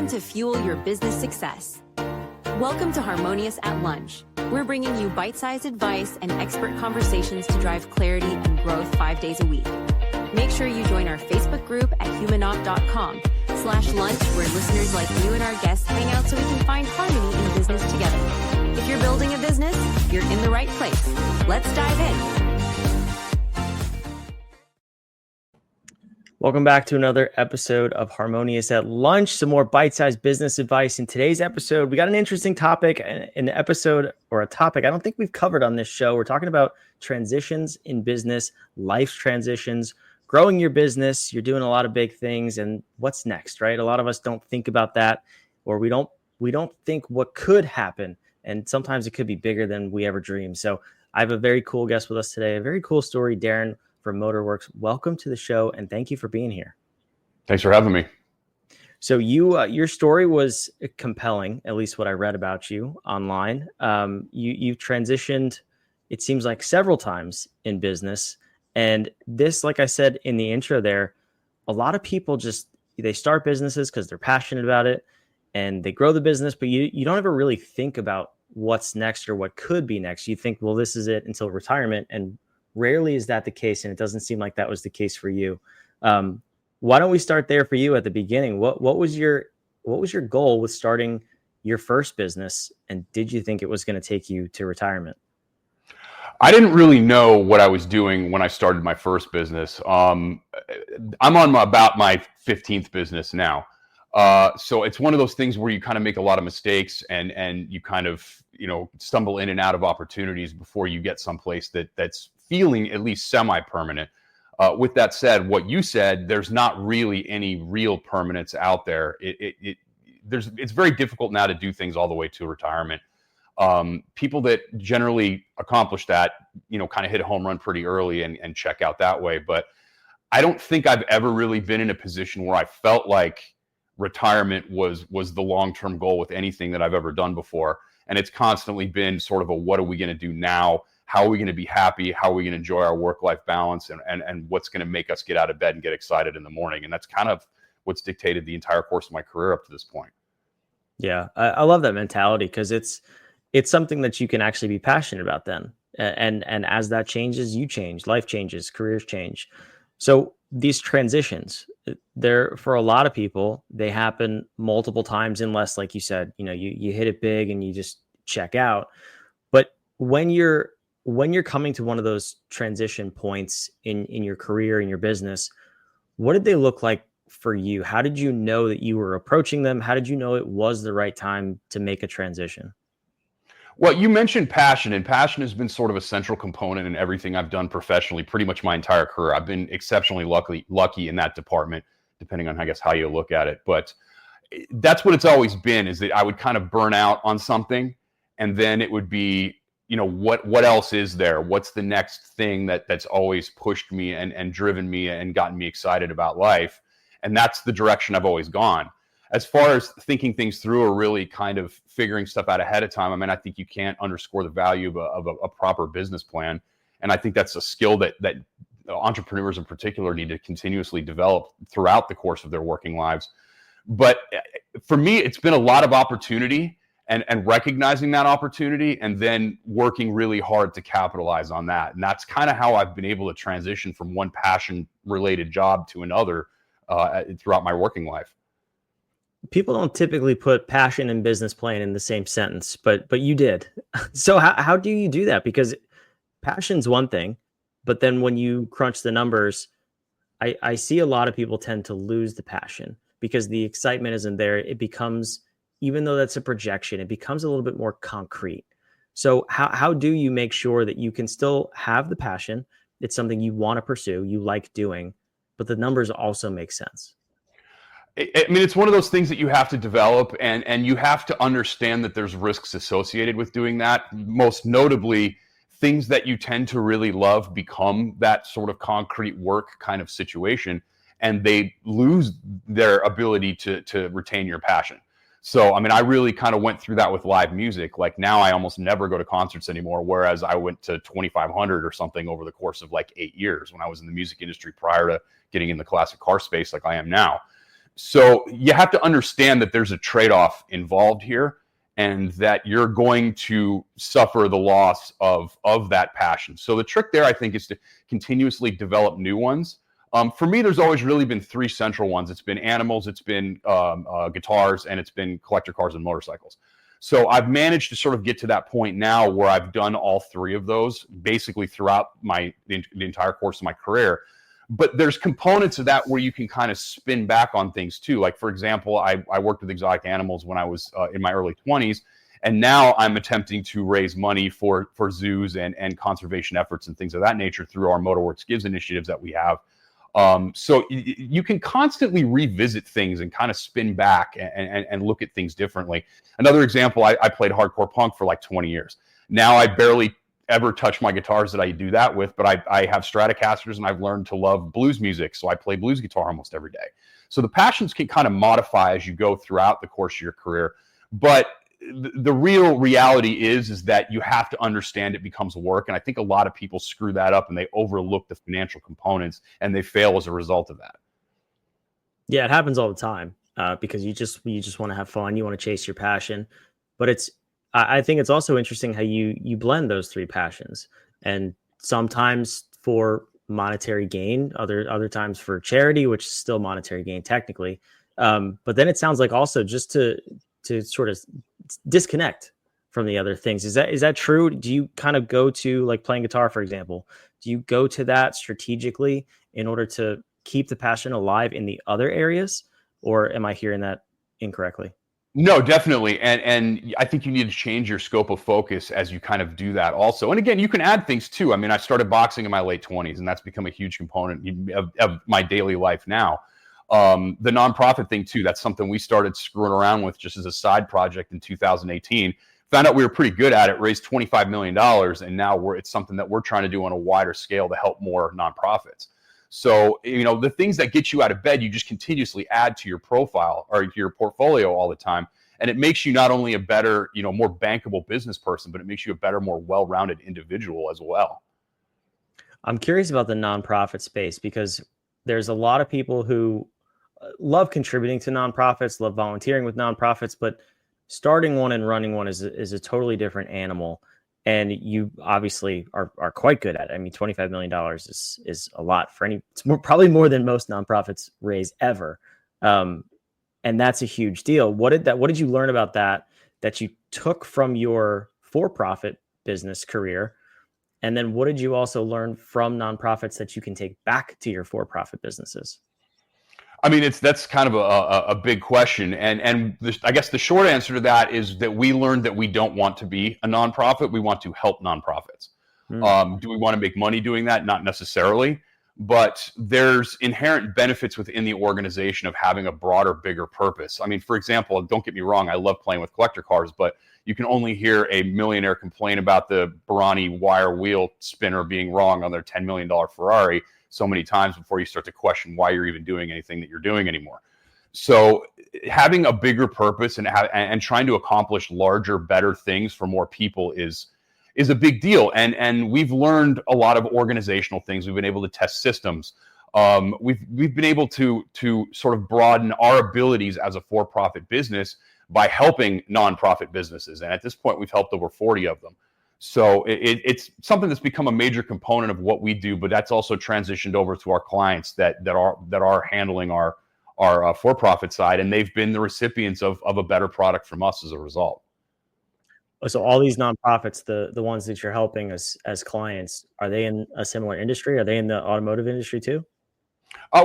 time to fuel your business success. Welcome to Harmonious at Lunch. We're bringing you bite-sized advice and expert conversations to drive clarity and growth 5 days a week. Make sure you join our Facebook group at humanopt.com/lunch, where listeners like you and our guests hang out so we can find harmony in business together. If you're building a business, you're in the right place. Let's dive in. Welcome back to another episode of Harmonious at Lunch. Some more bite-sized business advice. In today's episode, we got an interesting topic, an episode or a topic I don't think we've covered on this show. We're talking about transitions in business, life transitions, growing your business. You're doing a lot of big things, and what's next, right? A lot of us don't think about that, or we don't think what could happen, and sometimes it could be bigger than we ever dreamed. So I have a very cool guest with us today, a very cool story, Darin from Motorworks. Welcome to the show, and thank you for being here. Thanks for having me. So your story was compelling, at least what I read about you online. You transitioned, it seems like, several times in business. And this, like I said in the intro there, a lot of people they start businesses because they're passionate about it and they grow the business, but you don't ever really think about what's next or what could be next. You think, well, this is it until retirement. And rarely is that the case, and it doesn't seem like that was the case for you. Why don't we start there for you at the beginning? What was your goal with starting your first business, and did you think it was going to take you to retirement? I didn't really know what I was doing when I started my first business. I'm on about my 15th business now. So it's one of those things where you kind of make a lot of mistakes and you kind of, stumble in and out of opportunities before you get someplace that's feeling at least semi-permanent. With that said, what you said, there's not really any real permanence out there. It's very difficult now to do things all the way to retirement. People that generally accomplish that, kind of hit a home run pretty early and check out that way. But I don't think I've ever really been in a position where I felt like retirement was the long-term goal with anything that I've ever done before. And it's constantly been sort of a, what are we going to do now? How are we going to be happy? How are we going to enjoy our work-life balance? And what's going to make us get out of bed and get excited in the morning? And that's kind of what's dictated the entire course of my career up to this point. Yeah, I love that mentality, because it's something that you can actually be passionate about then. And as that changes, you change, life changes, careers change. So these transitions, they're, for a lot of people, they happen multiple times, unless, like you said, you hit it big and you just check out. But when you're coming to one of those transition points in your career, in your business, what did they look like for you? How did you know that you were approaching them? How did you know it was the right time to make a transition? Well, you mentioned passion, and passion has been sort of a central component in everything I've done professionally, pretty much my entire career. I've been exceptionally lucky in that department, depending on, I guess, how you look at it. But that's what it's always been, is that I would kind of burn out on something, and then it would be, what else is there? What's the next thing that's always pushed me and driven me and gotten me excited about life? And that's the direction I've always gone. As far as thinking things through or really kind of figuring stuff out ahead of time, I think you can't underscore the value of a proper business plan. And I think that's a skill that entrepreneurs in particular need to continuously develop throughout the course of their working lives. But for me, it's been a lot of opportunity and recognizing that opportunity and then working really hard to capitalize on that. And that's kind of how I've been able to transition from one passion-related job to another throughout my working life. People don't typically put passion and business plan in the same sentence, but you did. So how do you do that? Because passion's one thing, but then when you crunch the numbers, I see a lot of people tend to lose the passion because the excitement isn't there. It becomes, even though that's a projection, it becomes a little bit more concrete. So how do you make sure that you can still have the passion? It's something you want to pursue, you like doing, but the numbers also make sense. It's one of those things that you have to develop, and you have to understand that there's risks associated with doing that. Most notably, things that you tend to really love become that sort of concrete work kind of situation, and they lose their ability to retain your passion. So, I really kind of went through that with live music. Like now I almost never go to concerts anymore, whereas I went to 2,500 or something over the course of like 8 years when I was in the music industry prior to getting in the classic car space like I am now. So you have to understand that there's a trade-off involved here, and that you're going to suffer the loss of that passion. So the trick there, I think, is to continuously develop new ones. For me, there's always really been three central ones. It's been animals, it's been guitars, and it's been collector cars and motorcycles. So I've managed to sort of get to that point now where I've done all three of those basically throughout the entire course of my career. But there's components of that where you can kind of spin back on things too. Like, for example, I worked with exotic animals when I was in my early 20s. And now I'm attempting to raise money for zoos and conservation efforts and things of that nature through our Motorworks Gives initiatives that we have. So you can constantly revisit things and kind of spin back and look at things differently. Another example, I played hardcore punk for like 20 years. Now I barely ever touch my guitars that I do that with, but I have Stratocasters, and I've learned to love blues music. So I play blues guitar almost every day. So the passions can kind of modify as you go throughout the course of your career. But the real reality is that you have to understand it becomes work. And I think a lot of people screw that up and they overlook the financial components, and they fail as a result of that. Yeah, it happens all the time because you just want to have fun. You want to chase your passion. But I think it's also interesting how you blend those three passions, and sometimes for monetary gain, other times for charity, which is still monetary gain technically. But then it sounds like also just to sort of disconnect from the other things. Is that true? Do you kind of go to, like, playing guitar, for example, do you go to that strategically in order to keep the passion alive in the other areas, or am I hearing that incorrectly? No, definitely. And I think you need to change your scope of focus as you kind of do that also. And again, you can add things too. I mean, I started boxing in my late 20s, and that's become a huge component of my daily life now. The nonprofit thing too, that's something we started screwing around with just as a side project in 2018. Found out we were pretty good at it, raised $25 million. And now it's something that we're trying to do on a wider scale to help more nonprofits. So, the things that get you out of bed, you just continuously add to your profile or to your portfolio all the time. And it makes you not only a better, more bankable business person, but it makes you a better, more well-rounded individual as well. I'm curious about the nonprofit space because there's a lot of people who love contributing to nonprofits, love volunteering with nonprofits, but starting one and running one is a totally different animal. And you obviously are quite good at it. I mean, $25 million is a lot for it's probably more than most nonprofits raise ever. And that's a huge deal. What did you learn about that you took from your for-profit business career? And then what did you also learn from nonprofits that you can take back to your for-profit businesses? I mean, that's kind of a big question. And I guess the short answer to that is that we learned that we don't want to be a nonprofit. We want to help nonprofits. Do we want to make money doing that? Not necessarily, but there's inherent benefits within the organization of having a broader, bigger purpose. I mean, for example, don't get me wrong, I love playing with collector cars, but you can only hear a millionaire complain about the Barani wire wheel spinner being wrong on their $10 million Ferrari so many times before you start to question why you're even doing anything that you're doing anymore. So having a bigger purpose and trying to accomplish larger, better things for more people is a big deal. And we've learned a lot of organizational things. We've been able to test systems. We've been able to sort of broaden our abilities as a for-profit business by helping nonprofit businesses. And at this point, we've helped over 40 of them. So it's something that's become a major component of what we do, but that's also transitioned over to our clients that are handling our for-profit side, and they've been the recipients of a better product from us as a result. So all these nonprofits, the ones that you're helping as clients, are they in a similar industry? Are they in the automotive industry too?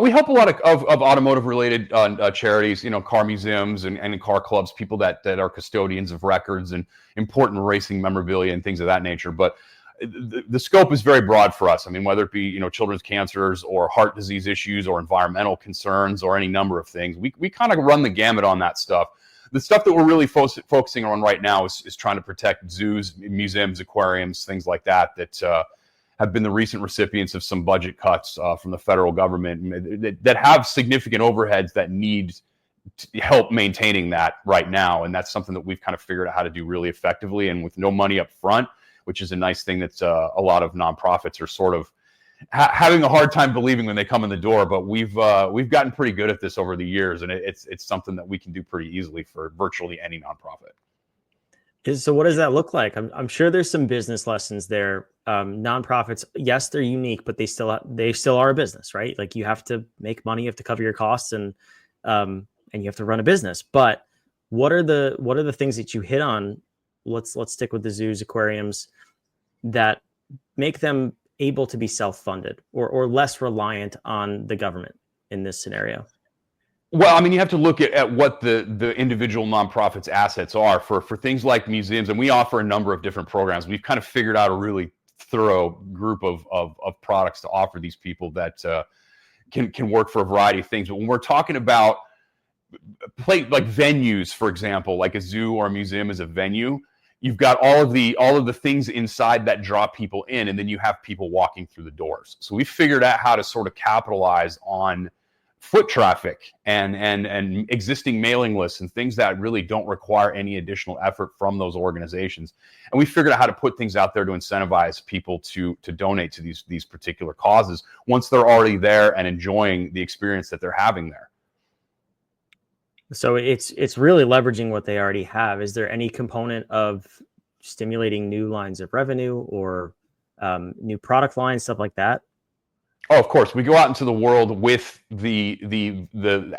We help a lot of automotive-related charities, car museums and car clubs, people that are custodians of records and important racing memorabilia and things of that nature. But the scope is very broad for us. I mean, whether it be children's cancers or heart disease issues or environmental concerns or any number of things, we kind of run the gamut on that stuff. The stuff that we're really focusing on right now is trying to protect zoos, museums, aquariums, things like that have been the recent recipients of some budget cuts from the federal government that have significant overheads that need help maintaining that right now. And that's something that we've kind of figured out how to do really effectively and with no money up front, which is a nice thing that a lot of nonprofits are sort of having a hard time believing when they come in the door. But we've gotten pretty good at this over the years, and it's something that we can do pretty easily for virtually any nonprofit. So what does that look like? I'm sure there's some business lessons there. Nonprofits, yes, they're unique, but they still are a business, right? Like you have to make money, you have to cover your costs, and you have to run a business. But what are the things that you hit on? Let's stick with the zoos, aquariums, that make them able to be self-funded or less reliant on the government in this scenario. Well, I mean, you have to look at what the individual nonprofits' assets are for things like museums, and we offer a number of different programs. We've kind of figured out a really thorough group of products to offer these people that can work for a variety of things. But when we're talking about like venues, for example, like a zoo or a museum is a venue, you've got all of the things inside that draw people in, and then you have people walking through the doors. So we figured out how to sort of capitalize on foot traffic and existing mailing lists and things that really don't require any additional effort from those organizations. And we figured out how to put things out there to incentivize people to donate to these particular causes once they're already there and enjoying the experience that they're having there. So it's really leveraging what they already have. Is there any component of stimulating new lines of revenue or new product lines, stuff like that? Oh, of course. We go out into the world with the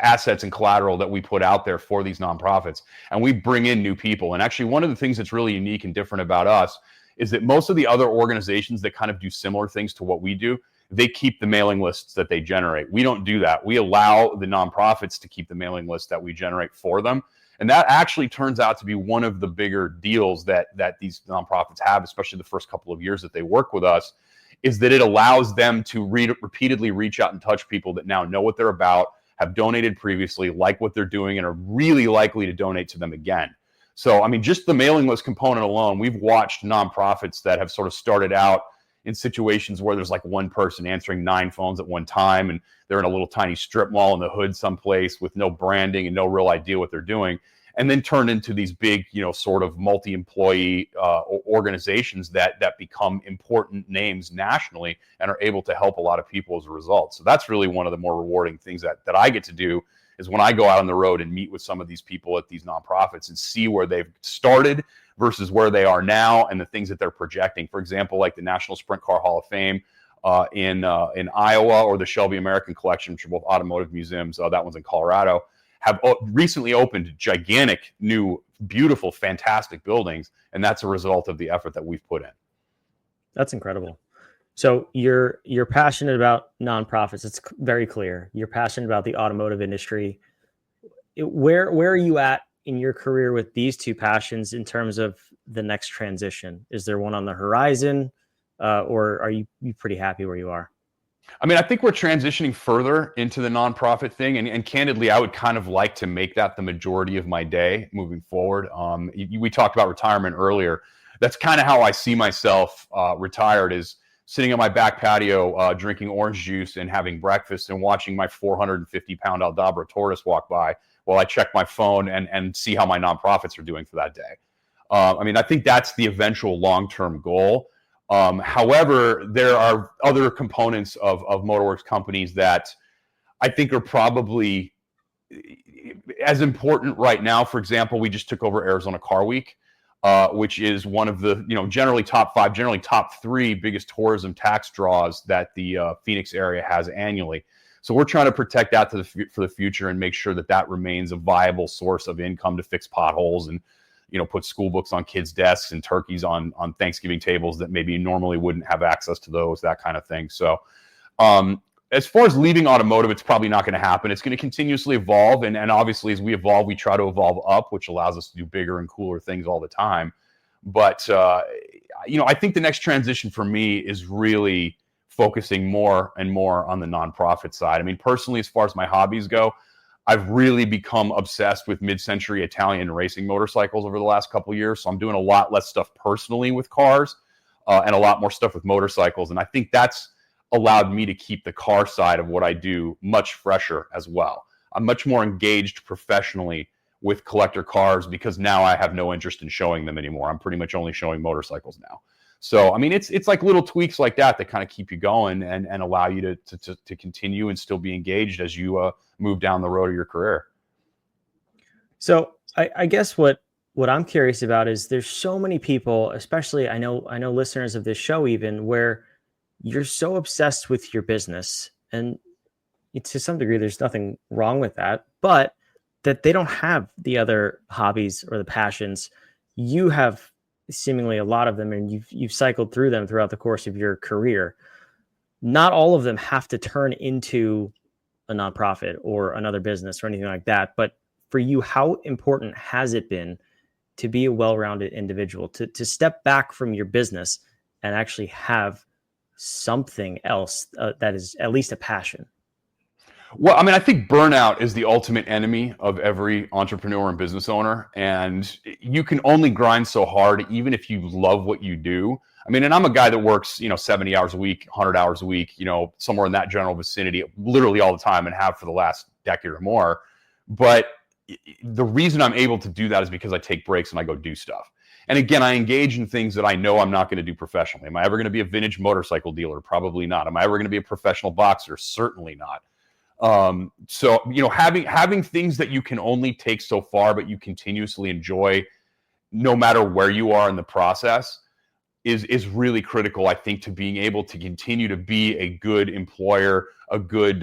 assets and collateral that we put out there for these nonprofits, and we bring in new people. And actually, one of the things that's really unique and different about us is that most of the other organizations that kind of do similar things to what we do, they keep the mailing lists that they generate. We don't do that. We allow the nonprofits to keep the mailing list that we generate for them. And that actually turns out to be one of the bigger deals that these nonprofits have, especially the first couple of years that they work with us, is that it allows them to repeatedly reach out and touch people that now know what they're about, have donated previously, like what they're doing, and are really likely to donate to them again. So, I mean, just the mailing list component alone, we've watched nonprofits that have sort of started out in situations where there's like one person answering 9 phones at one time, and they're in a little tiny strip mall in the hood someplace with no branding and no real idea what they're doing, and then turn into these big, sort of multi-employee organizations that become important names nationally and are able to help a lot of people as a result. So that's really one of the more rewarding things that I get to do, is when I go out on the road and meet with some of these people at these nonprofits and see where they've started versus where they are now and the things that they're projecting. For example, like the National Sprint Car Hall of Fame in Iowa, or the Shelby American Collection, which are both automotive museums. That one's in Colorado. Have recently opened gigantic, new, beautiful, fantastic buildings, and that's a result of the effort that we've put in. That's incredible. So you're passionate about nonprofits. It's very clear. You're passionate about the automotive industry. Where are you at in your career with these two passions in terms of the next transition? Is there one on the horizon, or are you pretty happy where you are? I mean, I think we're transitioning further into the nonprofit thing. And candidly, I would kind of like to make that the majority of my day moving forward. We talked about retirement earlier. That's kind of how I see myself retired, is sitting on my back patio, drinking orange juice and having breakfast and watching my 450-pound Aldabra tortoise walk by while I check my phone and see how my nonprofits are doing for that day. I mean, I think that's the eventual long-term goal. However, there are other components of Motorworks companies that I think are probably as important right now. For example, we just took over Arizona Car Week, which is one of the, generally top 5, generally top 3 biggest tourism tax draws that the Phoenix area has annually. So we're trying to protect that for the future and make sure that remains a viable source of income to fix potholes and put school books on kids' desks and turkeys on Thanksgiving tables that maybe normally wouldn't have access to those, that kind of thing. So as far as leaving automotive, it's probably not going to happen. It's going to continuously evolve. And obviously, as we evolve, we try to evolve up, which allows us to do bigger and cooler things all the time. But, I think the next transition for me is really focusing more and more on the nonprofit side. I mean, personally, as far as my hobbies go, I've really become obsessed with mid-century Italian racing motorcycles over the last couple of years. So I'm doing a lot less stuff personally with cars and a lot more stuff with motorcycles. And I think that's allowed me to keep the car side of what I do much fresher as well. I'm much more engaged professionally with collector cars because now I have no interest in showing them anymore. I'm pretty much only showing motorcycles now. So, I mean, it's like little tweaks like that kind of keep you going and allow you to continue and still be engaged as you move down the road of your career. So I guess what I'm curious about is there's so many people, especially I know listeners of this show, even where you're so obsessed with your business, and to some degree, there's nothing wrong with that, but that they don't have the other hobbies or the passions. You have seemingly a lot of them, and you've cycled through them throughout the course of your career. Not all of them have to turn into a nonprofit or another business or anything like that. But for you, how important has it been to be a well-rounded individual, to step back from your business and actually have something else that is at least a passion? Well, I mean, I think burnout is the ultimate enemy of every entrepreneur and business owner. And you can only grind so hard, even if you love what you do. I mean, and I'm a guy that works, 70 hours a week, 100 hours a week, somewhere in that general vicinity, literally all the time, and have for the last decade or more. But the reason I'm able to do that is because I take breaks and I go do stuff. And again, I engage in things that I know I'm not going to do professionally. Am I ever going to be a vintage motorcycle dealer? Probably not. Am I ever going to be a professional boxer? Certainly not. So, having things that you can only take so far, but you continuously enjoy no matter where you are in the process is really critical, I think, to being able to continue to be a good employer, a good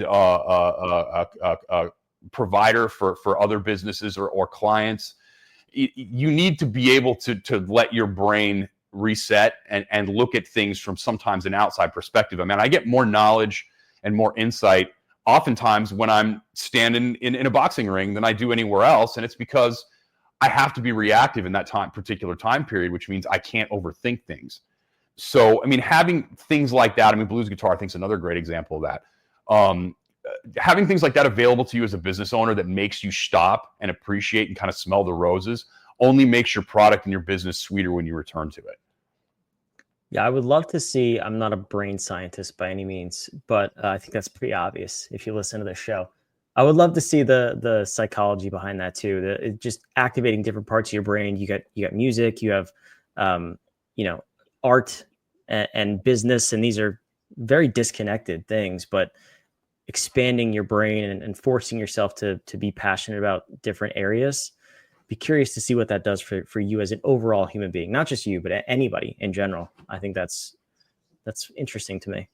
provider for other businesses or clients. You need to be able to let your brain reset and look at things from sometimes an outside perspective. I mean, I get more knowledge and more insight oftentimes when I'm standing in a boxing ring than I do anywhere else. And it's because I have to be reactive in that particular time period, which means I can't overthink things. So, I mean, having things like that, I mean, blues guitar, I think, is another great example of that. Having things like that available to you as a business owner that makes you stop and appreciate and kind of smell the roses only makes your product and your business sweeter when you return to it. Yeah, I would love to see, I'm not a brain scientist by any means, but I think that's pretty obvious if you listen to this show. I would love to see the psychology behind that too. Just activating different parts of your brain. You got music, you have art and business, and these are very disconnected things, but expanding your brain and forcing yourself to be passionate about different areas. Be curious to see what that does for you as an overall human being, not just you, but anybody in general. I think that's interesting to me.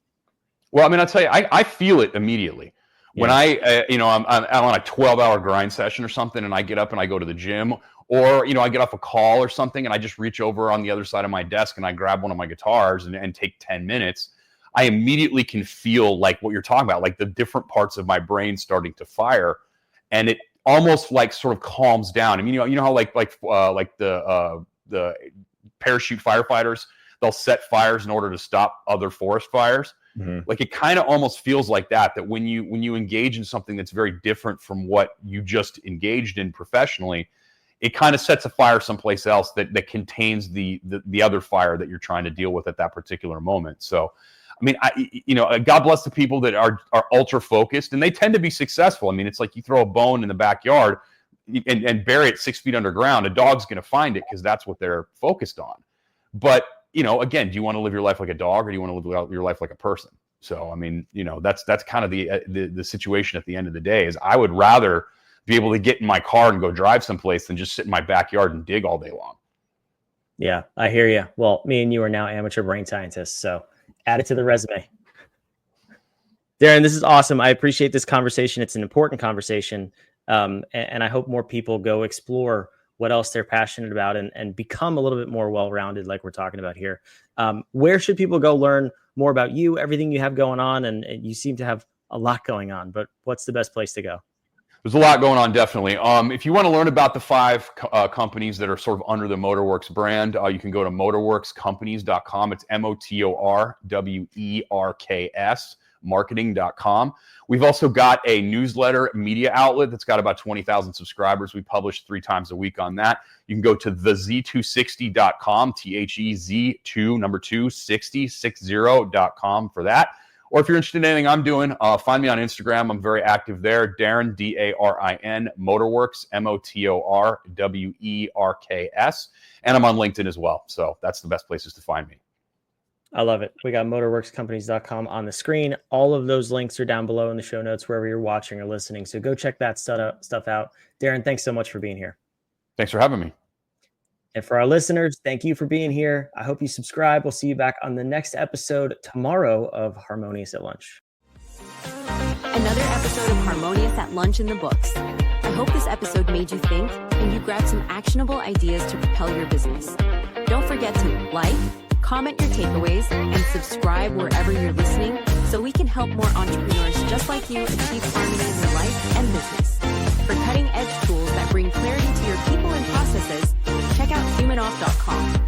Well, I mean, I'll tell you, I feel it immediately. When I'm on a 12-hour grind session or something, and I get up and I go to the gym, or, I get off a call or something and I just reach over on the other side of my desk and I grab one of my guitars and take 10 minutes, I immediately can feel like what you're talking about, like the different parts of my brain starting to fire, and it almost like sort of calms down. I mean, you know how like the parachute firefighters, they'll set fires in order to stop other forest fires. Mm-hmm. Like it kind of almost feels like that when you engage in something that's very different from what you just engaged in professionally, it kind of sets a fire someplace else that contains the other fire that you're trying to deal with at that particular moment. So, I mean, God bless the people that are ultra focused, and they tend to be successful. I mean, it's like you throw a bone in the backyard and bury it 6 feet underground. A dog's going to find it because that's what they're focused on. But, again, do you want to live your life like a dog, or do you want to live your life like a person? So, I mean, that's kind of the situation at the end of the day. Is I would rather be able to get in my car and go drive someplace than just sit in my backyard and dig all day long. Yeah, I hear you. Well, me and you are now amateur brain scientists, so add it to the resume. Darin, this is awesome. I appreciate this conversation. It's an important conversation. And I hope more people go explore what else they're passionate about and become a little bit more well-rounded like we're talking about here. Where should people go learn more about you, everything you have going on? And you seem to have a lot going on, but what's the best place to go? There's a lot going on, definitely. If you want to learn about the 5 companies that are sort of under the Motorworks brand, you can go to motorworkscompanies.com. It's MOTORWERKS, marketing.com. We've also got a newsletter media outlet that's got about 20,000 subscribers. We publish 3 times a week on that. You can go to thez260.com, THEZ260.com for that. Or if you're interested in anything I'm doing, find me on Instagram. I'm very active there. Darin, DARIN, Motorworks, MOTORWERKS. And I'm on LinkedIn as well. So that's the best places to find me. I love it. We got motorworkscompanies.com on the screen. All of those links are down below in the show notes wherever you're watching or listening. So go check that stuff out. Darin, thanks so much for being here. Thanks for having me. And for our listeners, thank you for being here. I hope you subscribe. We'll see you back on the next episode tomorrow of Harmonious at Lunch. Another episode of Harmonious at Lunch in the books. I hope this episode made you think and you grabbed some actionable ideas to propel your business. Don't forget to like, comment your takeaways, and subscribe wherever you're listening so we can help more entrepreneurs just like you achieve harmony in their life and business. For cutting-edge tools that bring clarity to your people and processes, check out humanoff.com.